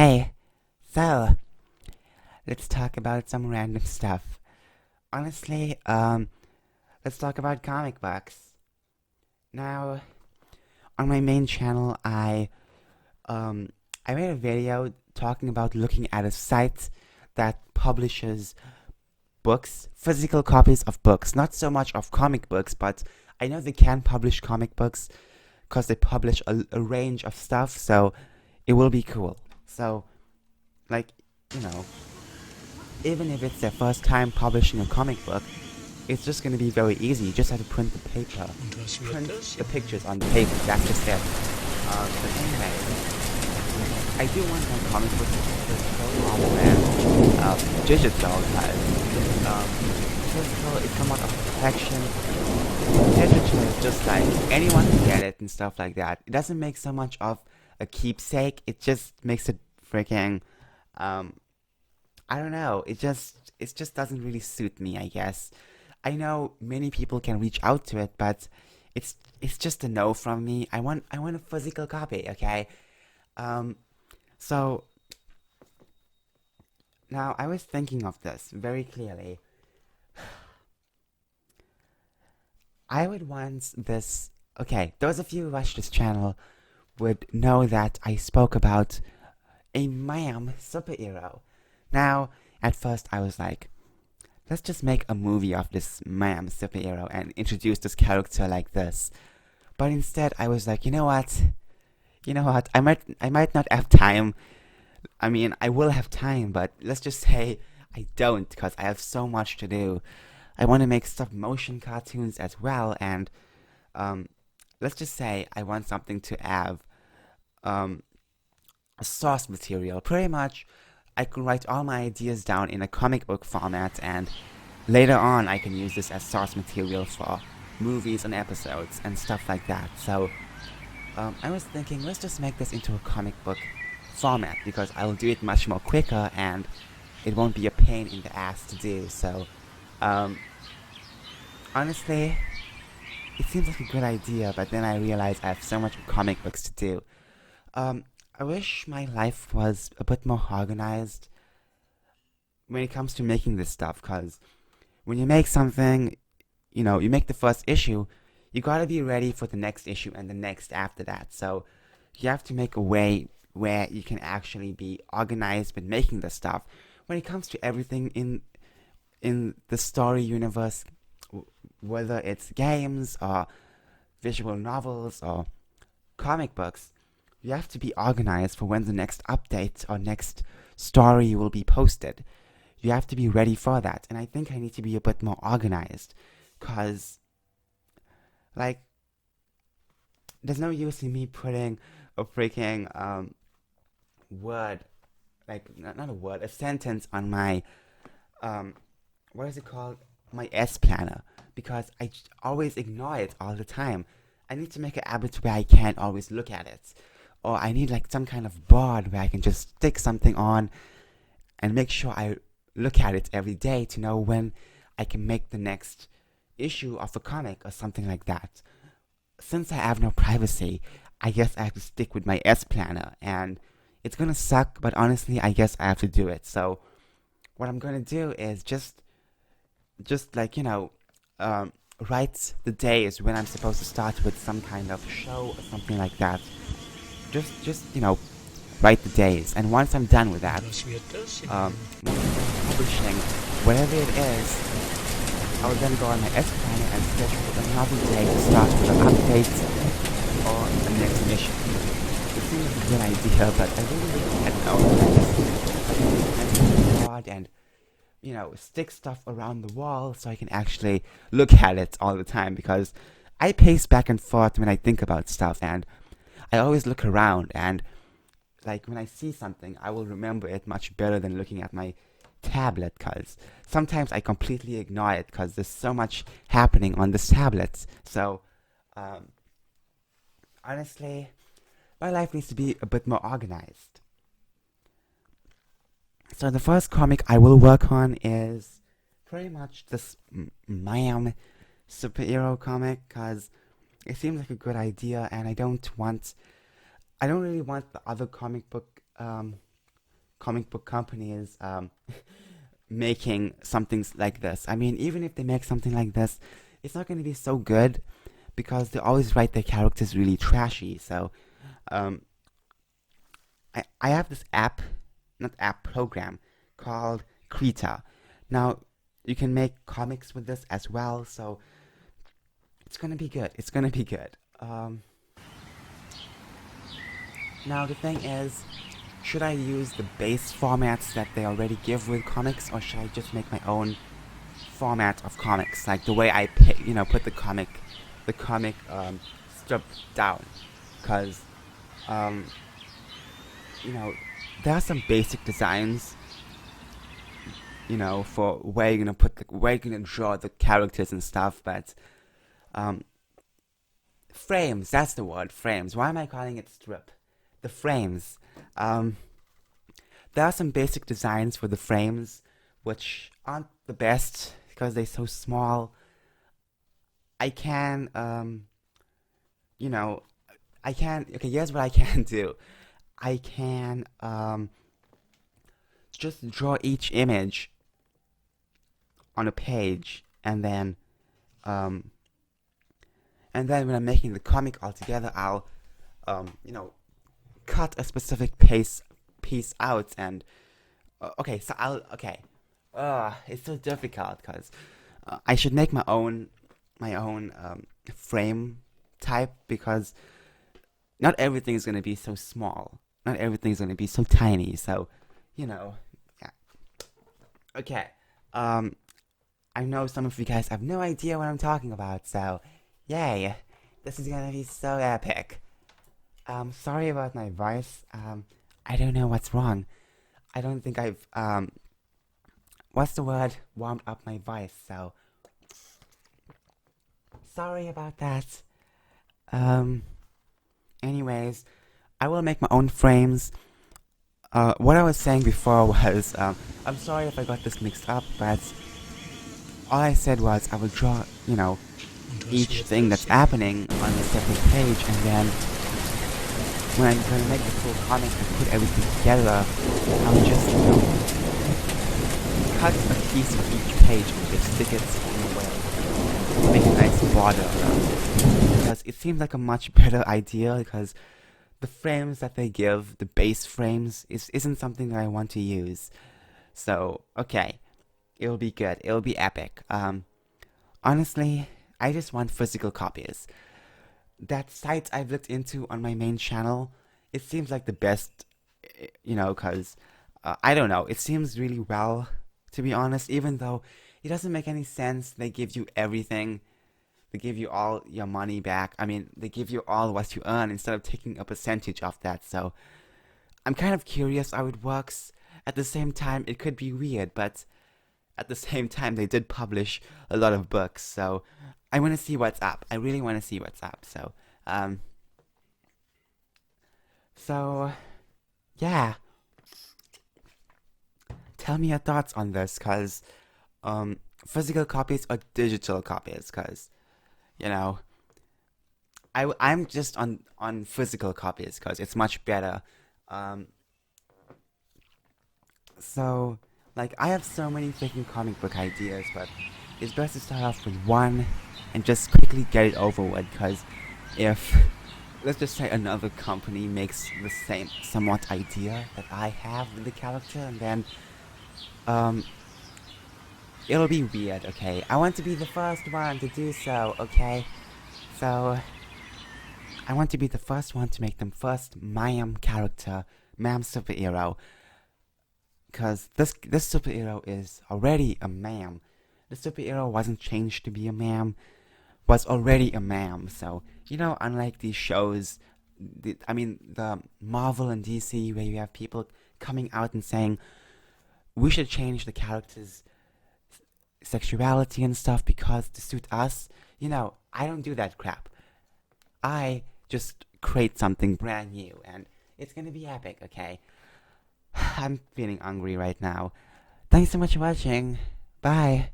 Hey, so let's talk about some random stuff. Honestly, let's talk about comic books. Now, on my main channel, um I made a video talking about looking at a site that publishes books, physical copies of books, not so much of comic books, but I know they can publish comic books because they publish a range of stuff, so it will be cool. So, like, you know, even if it's their first time publishing a comic book, it's just going to be very easy. You just have to print the paper, print the pictures on the paper. That's just it. But anyway, I do want my comic books to be physical rather than digital, because physical it come out of protection. Digital is just like anyone can get it and stuff like that. It doesn't make so much of a keepsake. It just makes it freaking um, I don't know. It just doesn't really suit me, I guess. I know many people can reach out to it, but it's just a no from me. I want a physical copy, okay? Um so now I was thinking of this very clearly. I would want this. Okay, those of you who watch this channel would know that I spoke about a ma'am superhero. Now, at first I was like, let's just make a movie of this ma'am superhero and introduce this character like this. But instead, I was like, you know what? You know what? I might not have time. I mean, I will have time, but let's just say I don't, because I have so much to do. I want to make stop motion cartoons as well, and um, let's just say I want something to have um, a source material. Pretty much, I can write all my ideas down in a comic book format, and later on, I can use this as source material for movies and episodes and stuff like that. So, I was thinking, let's just make this into a comic book format because I will do it much more quicker and it won't be a pain in the ass to do. So, um, honestly, it seems like a good idea, but then I realize I have so much comic books to do. Um, I wish my life was a bit more organized when it comes to making this stuff, because when you make something, you make the first issue, you gotta be ready for the next issue and the next after that. So you have to make a way where you can actually be organized with making the stuff. When it comes to everything in the story universe, whether it's games or visual novels or comic books, you have to be organized for when the next update or next story will be posted. You have to be ready for that. And I think I need to be a bit more organized. Because, like, there's no use in me putting a freaking word, like, not a word, a sentence on my, um, what is it called? My S planner. Because always ignore it all the time. I need to make a habit where I can't always look at it. Or I need, like, some kind of board where I can just stick something on and make sure I look at it every day to know when I can make the next issue of a comic or something like that. Since I have no privacy, I guess I have to stick with my S planner, and it's gonna suck, but honestly, I guess I have to do it. So what I'm gonna do is just like um, write the days when I'm supposed to start with some kind of show or something like that. Just write the days, and once I'm done with that, once I'm done publishing whatever it is, I will then go on my S planner and schedule another day to start with an update or the next mission. It seems like a good idea, but I really had no hard and stick stuff around the wall so I can actually look at it all the time, because I pace back and forth when I think about stuff, and I always look around, and like when I see something, I will remember it much better than looking at my tablet, because sometimes I completely ignore it because there's so much happening on this tablet. So, um, honestly, my life needs to be a bit more organized. So, the first comic I will work on is pretty much this Miami superhero comic, because it seems like a good idea, and I don't really want the other comic book comic book companies making something like this. I mean, even if they make something like this, it's not going to be so good because they always write their characters really trashy. So, um, I have this app, not app, program called Krita. Now, you can make comics with this as well, so it's gonna be good. It's gonna be good. Now, the thing is, should I use the base formats that they already give with comics, or should I just make my own format of comics, like the way I put the comic strip down? Because um, you know, there are some basic designs, for where you're gonna where you're gonna draw the characters and stuff, but um, frames, that's the word, frames. Why am I calling it strip? The frames. Um, there are some basic designs for the frames, which aren't the best because they're so small. I can, you know, okay, here's what I can do. I can, just draw each image on a page, um, and then when I'm making the comic altogether, I'll, you know, cut a specific piece out, and okay, so okay. It's so difficult because I should make my own frame type, because not everything is gonna be so small. Not everything is gonna be so tiny. So, yeah. Okay. Um, I know some of you guys have no idea what I'm talking about. So, yay! This is gonna be so epic. Sorry about my voice. I don't know what's wrong. I don't think I've what's the word? Warmed up my voice. So, sorry about that. Um, anyways, I will make my own frames. What I was saying before was, I'm sorry if I got this mixed up, but all I said was I will draw, each thing that's happening on a separate page, and then when I'm going to make the full comic and put everything together, I will just, cut a piece of each page and just stick it somewhere, make a nice border around it. Because it seems like a much better idea, because the frames that they give, the base frames, isn't something that I want to use. So, okay, it'll be good. It'll be epic. Honestly, I just want physical copies. That site I've looked into on my main channel, it seems like the best, because, I don't know, it seems really well, to be honest, even though it doesn't make any sense. They give you everything. They give you all your money back. I mean, they give you all what you earn instead of taking a percentage of that. So I'm kind of curious how it works. At the same time, it could be weird, but at the same time, they did publish a lot of books. So I want to see what's up. I really want to see what's up. So yeah. Tell me your thoughts on this, cause physical copies or digital copies, cause you know I'm just on physical copies because it's much better. Um, so like I have so many freaking comic book ideas, but it's best to start off with one and just quickly get it over with. Because if let's just say another company makes the same somewhat idea that I have with the character, and then um, it'll be weird. Okay, I want to be the first one to do so. Okay, so I want to be the first one to make them first Mayam character, Mayam superhero, because this superhero is already a ma'am. The superhero wasn't changed to be a ma'am, was already a ma'am. So unlike these shows, the Marvel and DC, where you have people coming out and saying we should change the character's sexuality and stuff because to suit us. I don't do that crap. I just create something brand new, and it's gonna be epic. Okay, I'm feeling hungry right now. Thanks so much for watching. Bye.